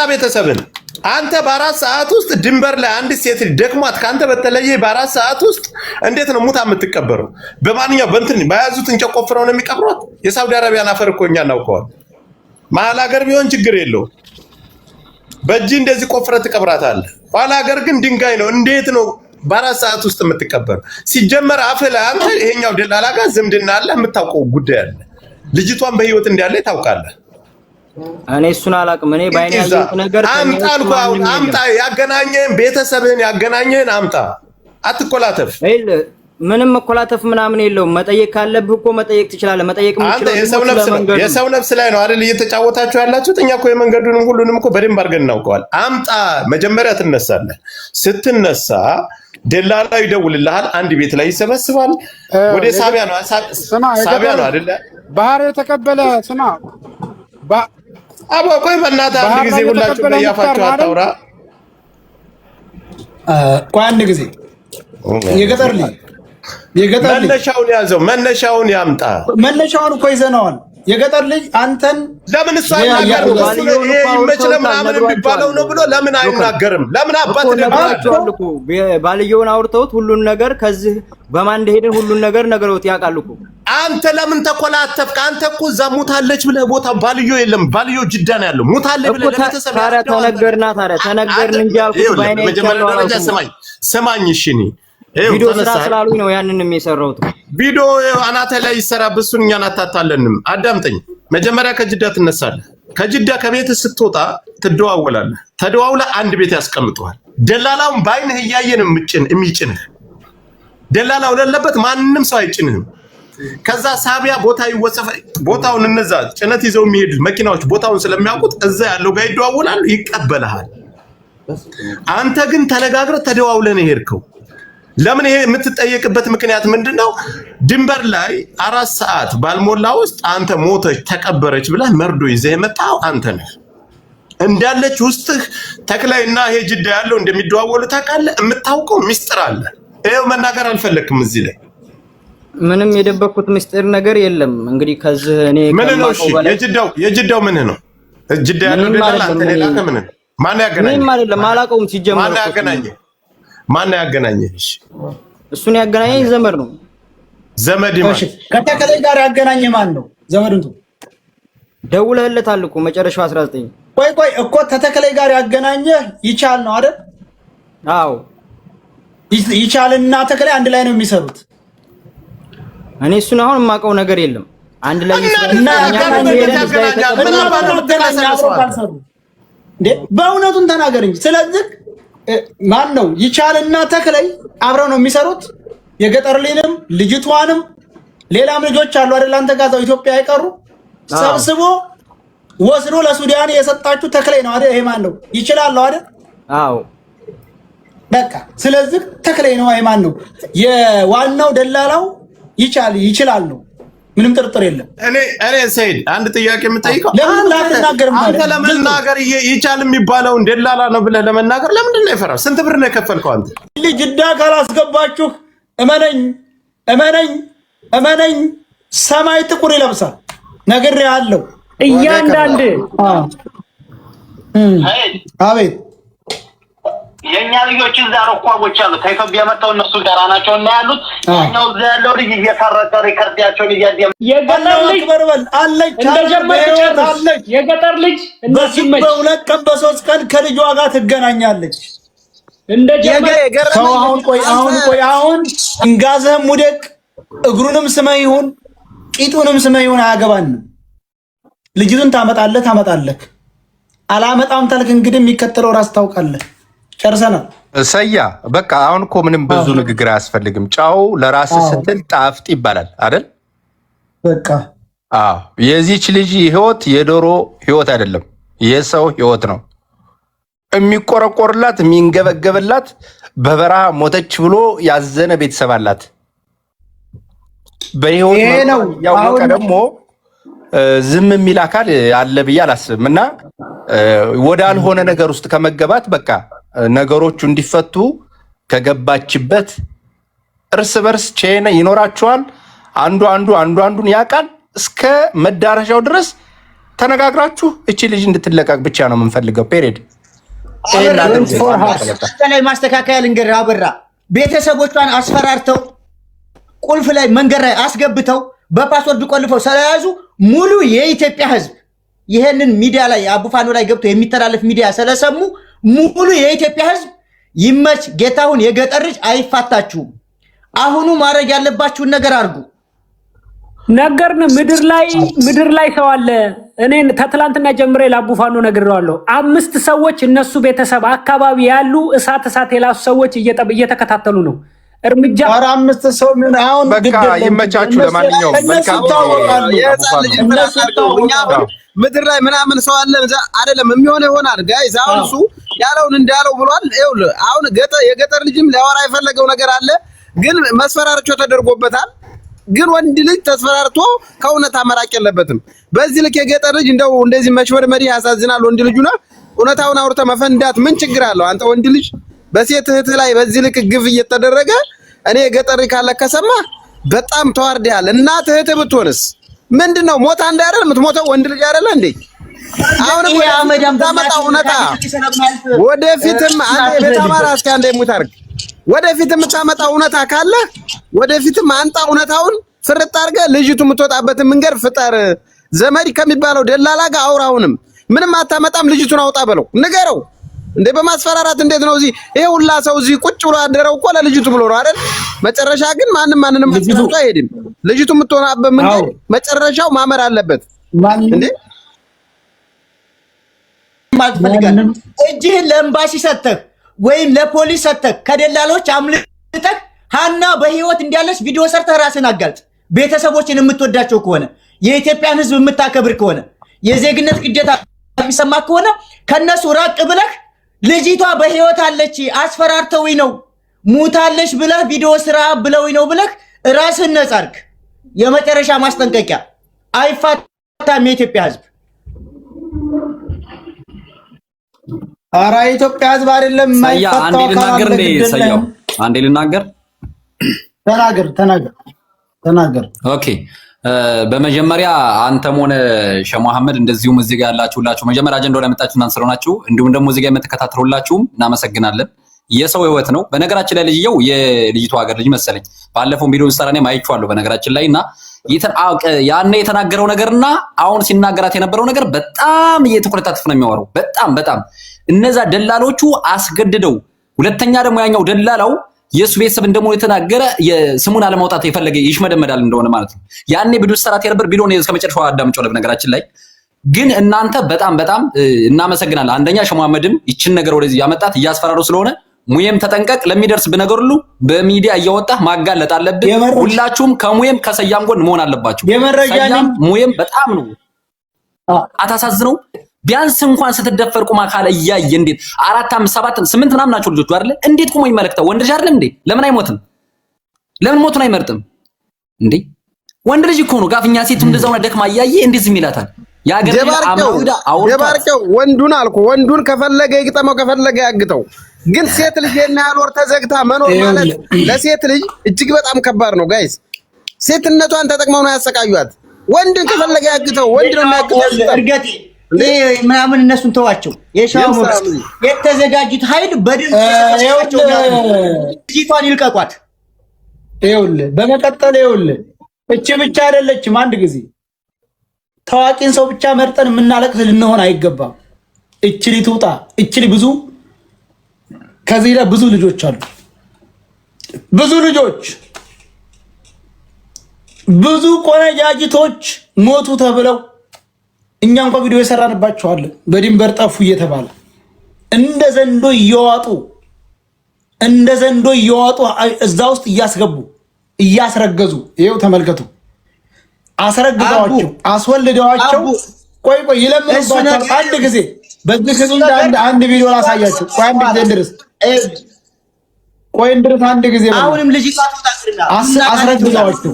ቤተሰብን አንተ በ4 ሰዓት ውስጥ ድንበር ላይ አንድ ሴት ደክሟት ካንተ በተለየ በ4 ሰዓት ውስጥ እንዴት ነው ሙታ የምትቀበረው? በማንኛው በእንትን በያዙት እንጨት ቆፍረው ነው የሚቀብሯት? የሳውዲ አረቢያን አፈር እኮ እኛ እናውቀዋል። መሀል ሀገር ቢሆን ችግር የለው በእጅ እንደዚህ ቆፍረህ ትቀብራታለህ። ኋላ ሀገር ግን ድንጋይ ነው። እንዴት ነው በ4 ሰዓት ውስጥ የምትቀበረው? ሲጀመር አፍህ ላይ አንተ ይሄኛው ደላላ ጋር ዝምድና አለ፣ የምታውቀው ጉዳይ አለ። ልጅቷን በህይወት እንዳለ ታውቃለህ። እኔ እሱን አላውቅም። እኔ ባይኔ ያየሁት ነገር አምጣ፣ ያገናኘህን ቤተሰብህን ያገናኘህን አምጣ። አትኮላተፍ። ምንም መኮላተፍ ምናምን የለውም። መጠየቅ ካለብህ እኮ መጠየቅ ትችላለህ። መጠየቅ አንተ የሰው ነፍስ ላይ ነው አይደል እየተጫወታችሁ ያላችሁት? እኛ እኮ የመንገዱንም ሁሉንም እኮ በደንብ አድርገን እናውቀዋል። አምጣ። መጀመሪያ ትነሳለህ። ስትነሳ ደላላው ይደውልልሃል። አንድ ቤት ላይ ይሰበስባል። ወደ ሳቢያ ነው አይደለ? ባህር የተቀበለ ስማ አቦ ቆይ በእናትህ አንድ ጊዜ ሁላችሁ በያፋችሁ አታውራ። ቆይ አንድ ጊዜ የገጠር ልጅ መነሻውን ያዘው፣ መነሻውን ያምጣ። መነሻውን እኮ ይዘነዋል። የገጠር ልጅ አንተን ለምን እሱ አይናገርም? ይመች ለምናምን የሚባለው ነው ብሎ ለምን አይናገርም? ለምን አባት ደብራቸዋል እኮ ባልየውን አውርተውት ሁሉን ነገር ከዚህ በማን እንደሄድን ሁሉን ነገር ነገረውት ያውቃል እኮ። አንተ ለምን ተኮላተፍክ? አንተ እኮ እዛ ሙታለች ብለህ ቦታ ባልዮ የለም፣ ባልዮ ጅዳ ነው ያለው። ሙታለች ብለህ ለቤተሰብ ታዲያ ተነገርና ታዲያ ተነገርን እንጂ አልኩት። ባይኔ መጀመሪያ ደረጃ ስማኝ እሺ። ቪዲዮ ስራ ስላሉኝ ነው ያንንም የሰራሁት። ቪዲዮ አናተ ላይ ይሰራብህ። እሱን እኛን አታታለንም። አዳምጠኝ። መጀመሪያ ከጅዳ ትነሳለህ። ከጅዳ ከቤት ስትወጣ ትደዋወላለህ። ተደዋውለህ አንድ ቤት ያስቀምጠዋል። ደላላውን ባይንህ እያየን የሚጭንህ ደላላው ለለበት ማንንም ሰው አይጭንህም። ከዛ ሳቢያ ቦታ ይወሰፈ ቦታውን እነዛ ጭነት ይዘው የሚሄዱት መኪናዎች ቦታውን ስለሚያውቁት እዛ ያለው ጋር ይደዋወላሉ፣ ይቀበልሃል። አንተ ግን ተነጋግረህ ተደዋውለህ ነው የሄድከው። ለምን ይሄ የምትጠየቅበት ምክንያት ምንድነው? ድንበር ላይ 4 ሰዓት ባልሞላ ውስጥ አንተ ሞተች ተቀበረች ብለህ መርዶ ይዘህ የመጣው አንተ ነህ። እንዳለች ውስጥህ ተክላይና ይሄ ጅዳ ያለው እንደሚደዋወሉ ታውቃለህ። የምታውቀው ሚስጥር አለ። ይሄው መናገር አልፈለክም። እዚህ ላይ ምንም የደበኩት ሚስጥር ነገር የለም። እንግዲህ ከዚህ እኔ ምን ነው? እሺ የጅዳው ምን ነው? ጅዳ ያለው ደላላ አንተ ሌላ ከምን ማን ያገናኘ? ምንም አይደለም። አላውቀውም ሲጀመር። ማን ያገናኘ? ማን ያገናኘሽ? እሱን ያገናኘኝ ዘመድ ነው። ዘመድ ይማሽ ከተከለይ ጋር ያገናኘ ማን ነው? ዘመድንቱ ደውለህለታል እኮ መጨረሻው 19። ቆይ እኮ ከተከለይ ጋር ያገናኘ ይቻል ነው አይደል? አዎ ይቻልና ተከለይ አንድ ላይ ነው የሚሰሩት። እኔ እሱን አሁን የማውቀው ነገር የለም። አንድ ላይ በእውነቱን ተናገር እንጂ። ስለዚህ ማን ነው ይቻልና ተክለይ አብረው ነው የሚሰሩት። የገጠር ልጅንም ልጅቷንም ሌላም ልጆች አሉ አይደል? አንተ ጋዛው ኢትዮጵያ አይቀሩ ሰብስቦ ወስዶ ለሱዳን የሰጣችሁ ተክለይ ነው አይደል? ይሄ ማን ነው? ይችላል አይደል? አዎ በቃ ስለዚህ ተክለይ ነው። ይሄ ማን ነው? የዋናው ደላላው ይችላል ነው። ምንም ጥርጥር የለም። እኔ ሰይድ አንድ ጥያቄ የምጠይቀው አንተ ለመናገር ይቻል የሚባለውን ደላላ ነው ብለህ ለመናገር ለምንድን ነው የፈራው? ስንት ብር ነው የከፈልከው አንተ? ጅዳ ካላስገባችሁ እመነኝ ሰማይ ጥቁር ይለብሳል። ነግሬሃለሁ። እያንዳንድ አቤት የኛ ልጆች እዛ ረኳቦች አሉ። ከኢትዮጵያ መጣው እነሱ ጋር ናቸው እና ያሉት ያኛው እዛ ያለው ልጅ እየሰረቀ ሪከርዳቸውን እያደም የገጠር ልጅ በርበል አለች አለች የገጠር ልጅ እንደዚህ በሁለት ቀን በሶስት ቀን ከልጇ ጋር ትገናኛለች። አሁን እንጋዘህም ውደቅ እግሩንም ስመህ ይሁን ቂጡንም ስመህ ይሁን አያገባንም። ልጅቱን ታመጣለህ። አላመጣም ታልክ እንግዲህ የሚከተለው ራስ ታውቃለህ። ጨርሰናል። ሰያ በቃ አሁን እኮ ምንም ብዙ ንግግር አያስፈልግም። ጫው ለራስ ስትል ጣፍጥ ይባላል አይደል? በቃ አዎ። የዚች ልጅ ህይወት የዶሮ ህይወት አይደለም፣ የሰው ህይወት ነው። የሚቆረቆርላት የሚንገበገብላት በበረሃ ሞተች ብሎ ያዘነ ቤተሰብ አላት። በህይወት ነው ያወቀ ደግሞ ዝም የሚል አካል አለ ብዬ አላስብም። እና ወዳልሆነ ነገር ውስጥ ከመገባት በቃ ነገሮቹ እንዲፈቱ ከገባችበት እርስ በርስ ቼነ ይኖራቸዋል። አንዱን ያውቃል እስከ መዳረሻው ድረስ ተነጋግራችሁ እቺ ልጅ እንድትለቀቅ ብቻ ነው የምንፈልገው። ፔሬድ ላይ ማስተካከያ ልንገር አበራ ቤተሰቦቿን አስፈራርተው ቁልፍ ላይ መንገድ ላይ አስገብተው በፓስወርድ ቆልፈው ስለያዙ ሙሉ የኢትዮጵያ ህዝብ ይሄንን ሚዲያ ላይ አቡፋኖ ላይ ገብቶ የሚተላለፍ ሚዲያ ስለሰሙ ሙሉ የኢትዮጵያ ህዝብ ይመች ጌታሁን የገጠር ልጅ አይፋታችሁም። አሁኑ ማድረግ ያለባችሁን ነገር አድርጉ። ነገርን ምድር ላይ ሰው አለ። እኔ ተትላንትና ጀምሬ ለአቡፋኖ ነግሬዋለሁ። 5 ሰዎች እነሱ ቤተሰብ አካባቢ ያሉ እሳት የላሱ ሰዎች እየተከታተሉ ነው። እርምጃ 5 ሰው ምን አሁን በቃ ይመቻችሁ። ለማንኛውም መልካም ምድር ላይ ምናምን ሰው አለ አይደለም የሚሆነው ይሆናል። ጋይስ አሁን እሱ ያለውን እንዳለው ብሏል። ይኸውልህ አሁን የገጠር ልጅም ሊያወራ የፈለገው ነገር አለ፣ ግን መስፈራርቾ ተደርጎበታል። ግን ወንድ ልጅ ተስፈራርቶ ከእውነታ መራቅ የለበትም። በዚህ ልክ የገጠር ልጅ እንደው እንደዚህ መሽመድመድ ያሳዝናል። ወንድ ልጅ ነው እውነታውን አውርተ መፈንዳት ምን ችግር አለው? አንተ ወንድ ልጅ በሴት እህት ላይ በዚህ ልክ ግፍ እየተደረገ እኔ የገጠር ካለ ከሰማ በጣም ተዋርደሃል። እናት እህት ብትሆንስ ምንድነው? ሞታ እንዳይደል የምትሞተው ወንድ ልጅ አይደለ እንዴ? አሁን ታመጣው እውነታ ወደፊትም አንዴ በተማራ እስከ አንዴ ሙታርግ ወደፊትም ታመጣው እውነታ ካለ ወደፊትም አንጣ እውነታውን ፍርጥ አድርገህ ልጅቱ የምትወጣበትን መንገድ ፍጠር። ዘመድ ከሚባለው ደላላ ጋር አውራውንም ምንም አታመጣም። ልጅቱን አውጣ በለው ንገረው። እንዴ በማስፈራራት እንዴት ነው እዚህ ይሄ ሁላ ሰው እዚህ ቁጭ ብሎ አደረው እኮ ለልጅቱ ብሎ ነው አይደል? መጨረሻ ግን ማንንም አስፈራርቶ አይሄድም። ልጅቱ የምትሆናበት መንገድ መጨረሻው ማመር አለበት። እንዴ ማትፈልጋለህ እጅህን ለኤምባሲ ሰተህ ወይም ለፖሊስ ሰተህ ከደላሎች አምልጠህ ሃና በህይወት እንዲያለች ቪዲዮ ሰርተህ ራስን አጋልጥ። ቤተሰቦችን የምትወዳቸው ከሆነ የኢትዮጵያን ህዝብ የምታከብር ከሆነ የዜግነት ግዴታ የሚሰማ ከሆነ ከነሱ ራቅ ብለህ ልጅቷ በህይወት አለች አስፈራርተውኝ ነው ሙታለች ብለህ ቪዲዮ ስራ ብለውኝ ነው ብለህ ራስን ነፃ አድርግ። የመጨረሻ ማስጠንቀቂያ አይፋታም የኢትዮጵያ ህዝብ። ኧረ የኢትዮጵያ ህዝብ አይደለም የማይፋታው። አንዴ ልናገር እንዴ ሰያው አንዴ ልናገር። ተናገር። ኦኬ በመጀመሪያ አንተም ሆነ ሸህ መሐመድ እንደዚሁም እዚህ ጋር ያላችሁላችሁ መጀመሪያ አጀንዳው ላይ መጣችሁ እናንተ ስለሆናችሁ እንዲሁም ደግሞ እዚህ ጋር የምትከታተሉላችሁም እናመሰግናለን። የሰው ህይወት ነው። በነገራችን ላይ ልጅየው የልጅቱ ሀገር ልጅ መሰለኝ። ባለፈው ቪዲዮ ሰራኔ ማይቻለሁ በነገራችን ላይ እና ያኔ የተናገረው ነገርና አሁን ሲናገራት የነበረው ነገር በጣም እየተቆለታተፈ ነው የሚያወራው። በጣም እነዛ ደላሎቹ አስገድደው፣ ሁለተኛ ደግሞ ያኛው ደላላው የሱ ቤተሰብ እንደሞ የተናገረ የስሙን አለማውጣት የፈለገ ይሽመደመዳል እንደሆነ ማለት ነው። ያኔ ቪዲዮ ሰራት የነበር ቪዲዮ ነው እስከመጨረሻው አዳምጪው። በነገራችን ላይ ግን እናንተ በጣም እናመሰግናለን። አንደኛ ሸህ መሐመድም ይችን ነገር ወደዚህ ያመጣት እያስፈራሩ ስለሆነ ሙየም ተጠንቀቅ፣ ለሚደርስ በነገር ሁሉ በሚዲያ እያወጣህ ማጋለጥ አለብህ። ሁላችሁም ከሙየም ከሰያም ጎን መሆን አለባችሁ። ሰያም ሙየም በጣም ነው አታሳዝነው። ቢያንስ እንኳን ስትደፈር ቁማ ካለ እያየ እንዴት 4 5 7 8 ምናምን ናቸው ልጆቹ አይደል? እንዴት ቁሞ ይመለከታል? ወንድ ልጅ አይደለም እንዴ? ለምን አይሞትም? ለምን ሞቱን አይመርጥም እንዴ? ወንድ ልጅ እኮ ነው። ጋፍኛ ሴት እንደዛው ነው ደክማ እያየ እንዴት ዝም ይላታል? የባርቀው ወንዱን አልኩ። ወንዱን ከፈለገ ይግጠመው፣ ከፈለገ ያግተው። ግን ሴት ልጅ የና ያልወር ተዘግታ መኖር ማለት ለሴት ልጅ እጅግ በጣም ከባድ ነው ጋይስ። ሴትነቷን ተጠቅመው ነው ያሰቃዩት። ወንድን ከፈለገ ያግተው። ወንድ ነው የሚያግተው። እርገጤ ምናምን እነሱን ተዋቸው። የሻው የተዘጋጁት ኃይል በድል ልጅቷን ይልቀቋት። ይኸውልህ በመቀጠል ይኸውልህ እቺ ብቻ አይደለችም። አንድ ጊዜ ታዋቂን ሰው ብቻ መርጠን የምናለቅስ ልንሆን አይገባም። እቺ ልትውጣ እቺ ብዙ ከዚህ ላይ ብዙ ልጆች አሉ። ብዙ ልጆች ብዙ ቆነጃጅቶች ሞቱ ተብለው እኛ እንኳን ቪዲዮ የሰራንባቸዋለን። በድንበር ጠፉ እየተባለ እንደ ዘንዶ እየዋጡ እዛ ውስጥ እያስገቡ እያስረገዙ ይሄው ተመልከቱ። አስረግዘዋቸው አስወልደዋቸው ቆይ ይለምኑባቸው። አንድ ጊዜ በዚህ ክዙ አንድ ቪዲዮ ላሳያችሁ። ቆይ አንድ ጊዜ እንድረስ አንድ ጊዜ አሁንም ልጅ አስረግዘዋቸው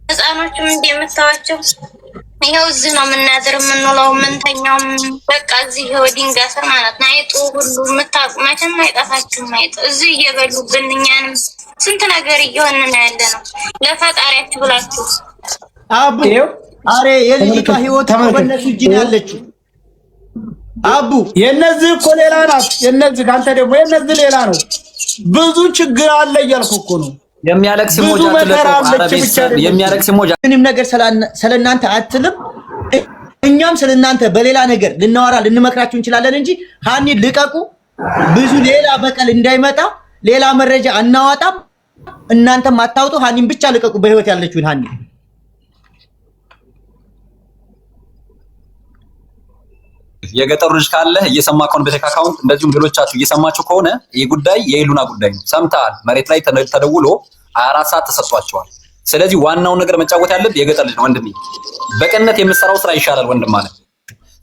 ህፃኖቹም እንደምታዋቸው ይሄው እዚህ ነው የምናድር የምንውለው የምንተኛውም። በቃ እዚህ ድንጋይ ስር ማለት ነው። አይጡ ሁሉ የምታቁመችን አይጠፋችሁም። አይጥ እዚህ እየበሉብን እኛንም ስንት ነገር እየሆንን ያለ ነው። ለፈጣሪያችሁ ብላችሁ አቡ አሬ የልጅቷ ህይወት በእነሱ እጅ ነው ያለችው። አቡ የነዚህ እኮ ሌላ ናት። የነዚህ አንተ ደግሞ የነዚህ ሌላ ነው። ብዙ ችግር አለ እያልኩ እኮ ነው። የሚያለቅስ ሞጃ የሚያለቅስ ሞጃ ምንም ነገር ስለናንተ አትልም። እኛም ስለናንተ በሌላ ነገር ልናወራ ልንመክራችሁ እንችላለን እንጂ ሀኒ ልቀቁ፣ ብዙ ሌላ በቀል እንዳይመጣ ሌላ መረጃ አናዋጣም። እናንተም አታውጡ። ሀኒን ብቻ ልቀቁ፣ በህይወት ያለችውን ሀኒ። የገጠሩ ልጅ ካለ እየሰማ ከሆነ በቴክ አካውንት እንደዚሁም ሌሎቻችሁ እየሰማችሁ ከሆነ ይህ ጉዳይ የይሉና ጉዳይ ነው። ሰምተሃል? መሬት ላይ ተደውሎ 24 ሰዓት ተሰጥቷቸዋል። ስለዚህ ዋናውን ነገር መጫወት ያለብህ የገጠር ልጅ ነው ወንድሜ። በቅንነት የምትሰራው ስራ ይሻላል ወንድም ማለት።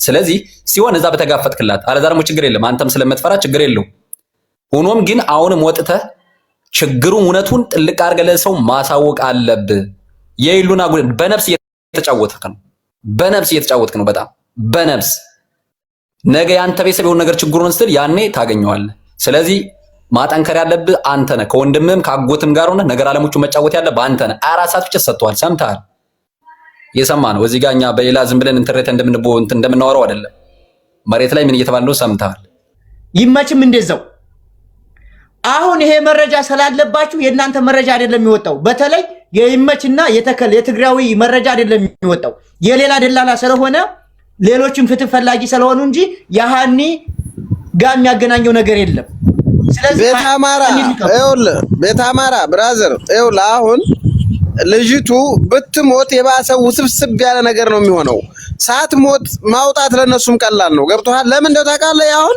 ስለዚህ ሲሆን እዛ በተጋፈጥክላት፣ አለዛ ደግሞ ችግር የለም አንተም ስለምትፈራ ችግር የለው። ሆኖም ግን አሁንም ወጥተህ ችግሩን እውነቱን ጥልቅ አድርገህ ለሰው ማሳወቅ አለብህ። የይሉና ጉዳይ በነፍስ እየተጫወትክ ነው። በነፍስ እየተጫወትክ ነው። በጣም በነፍስ ነገ ያንተ ቤተሰብ የሆነ ነገር ችግሩን ስትል ያኔ ታገኘዋለህ። ስለዚህ ማጠንከር ያለብህ አንተ ነህ። ከወንድምህም ከአጎትም ጋር ሆነህ ነገር አለሞቹ መጫወት ያለብህ አንተ ነህ። 24 ሰዓት ብቻ ሰጥቷል። ሰምተሃል? የሰማህ ነው። እዚህ ጋር እኛ በሌላ ዝም ብለን ኢንተርኔት እንደምናወራው አይደለም። መሬት ላይ ምን እየተባለ ነው ሰምተሃል? ይመችም እንደዛው። አሁን ይሄ መረጃ ስላለባችሁ የእናንተ መረጃ አይደለም የሚወጣው። በተለይ የይመችና የትግራዊ መረጃ አይደለም የሚወጣው፣ የሌላ ደላላ ስለሆነ ሌሎችም ፍትህ ፈላጊ ስለሆኑ እንጂ የሀኒ ጋር የሚያገናኘው ነገር የለም። ስለዚህ ቤት አማራ ብራዘር ይኸውልህ፣ አሁን ልጅቱ ብትሞት የባሰው ውስብስብ ያለ ነገር ነው የሚሆነው። ሳትሞት ማውጣት ለነሱም ቀላል ነው። ገብቶሃል? ለምን እንደው ታውቃለህ? አሁን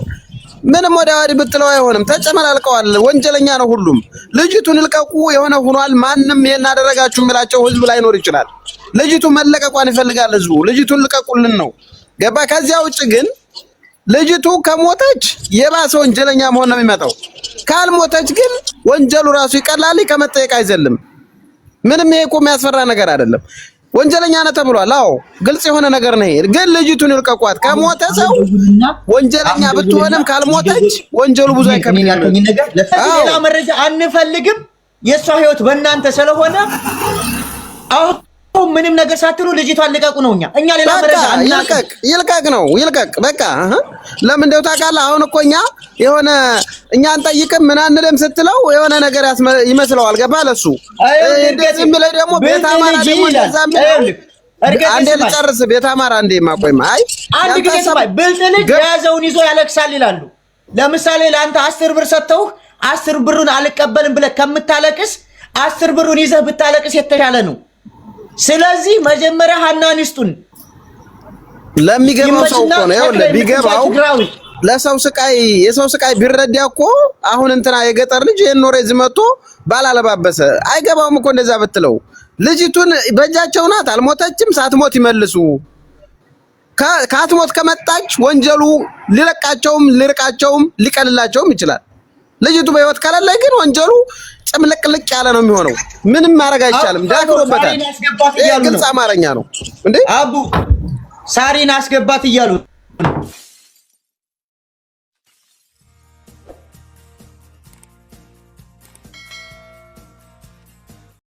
ምንም ወዲያ ወዲህ ብትለው አይሆንም። ተጨመላልቀዋል። ወንጀለኛ ነው ሁሉም። ልጅቱን ልቀቁ የሆነ ሆኗል። ማንም ይሄን አደረጋችሁ የሚላቸው ህዝብ ላይኖር ይችላል። ልጅቱ መለቀቋን ይፈልጋል ህዝቡ። ልጅቱን ልቀቁልን ነው። ገባ? ከዚያ ውጭ ግን ልጅቱ ከሞተች የባሰ ወንጀለኛ መሆን ነው የሚመጣው። ካልሞተች ግን ወንጀሉ ራሱ ይቀላል፣ ከመጠየቅ አይዘልም። ምንም ይሄ እኮ የሚያስፈራ ነገር አይደለም። ወንጀለኛ ነው ተብሏል። አዎ ግልጽ የሆነ ነገር ነው። ግን ልጅቱን ይልቀቋት። ከሞተ ሰው ወንጀለኛ ብትሆንም ካልሞተች ወንጀሉ ብዙ አይከብድም። ሌላ መረጃ አንፈልግም። የሷ ህይወት በእናንተ ስለሆነ አሁን ምንም ነገር ሳትሉ ልጅቷን ልቀቁ ነው። እኛ ሌላ መረጃ ይልቀቅ ነው ይልቀቅ። በቃ ለምን እንደው ታውቃለህ? አሁን እኮ የሆነ እኛ አንጠይቅም ምን አንልም ስትለው የሆነ ነገር ይመስለዋል። ገባ? ለሱ እንደዚህ የሚለው ደግሞ ቤት አማራ ደግሞ እንደዛ የሚለው አንዴ ልጨርስ። ቤት አማራ አንዴ ማቆይማ አይ አንድ ጊዜ ሰማይ ብልጥ ልጅ የያዘውን ይዞ ያለቅሳል ይላሉ። ለምሳሌ ለአንተ 10 ብር ሰጥተው 10 ብሩን አልቀበልም ብለህ ከምታለቅስ 10 ብሩን ይዘህ ብታለቅስ የተሻለ ነው። ስለዚህ መጀመሪያ ሀናን ይስጡን። ለሚገባው ሰው እኮ ነው ይኸውልህ፣ ቢገባው ለሰው ስቃይ የሰው ስቃይ ቢረዳ እኮ አሁን እንትና የገጠር ልጅ የኖረ ዝመቶ ባላለባበሰ አይገባውም እኮ እንደዛ ብትለው። ልጅቱን በእጃቸው ናት፣ አልሞተችም። ሳትሞት ይመልሱ። ካትሞት ከመጣች ወንጀሉ ሊለቃቸውም ሊርቃቸውም ሊቀልላቸውም ይችላል። ልጅቱ በህይወት ከሌለ ግን ወንጀሉ ጭምልቅልቅ ያለ ነው የሚሆነው። ምንም ማድረግ አይቻልም። ዳክሮበታል። ግልጽ አማርኛ ነው እንዴ? አቡ ሳሪን አስገባት እያሉ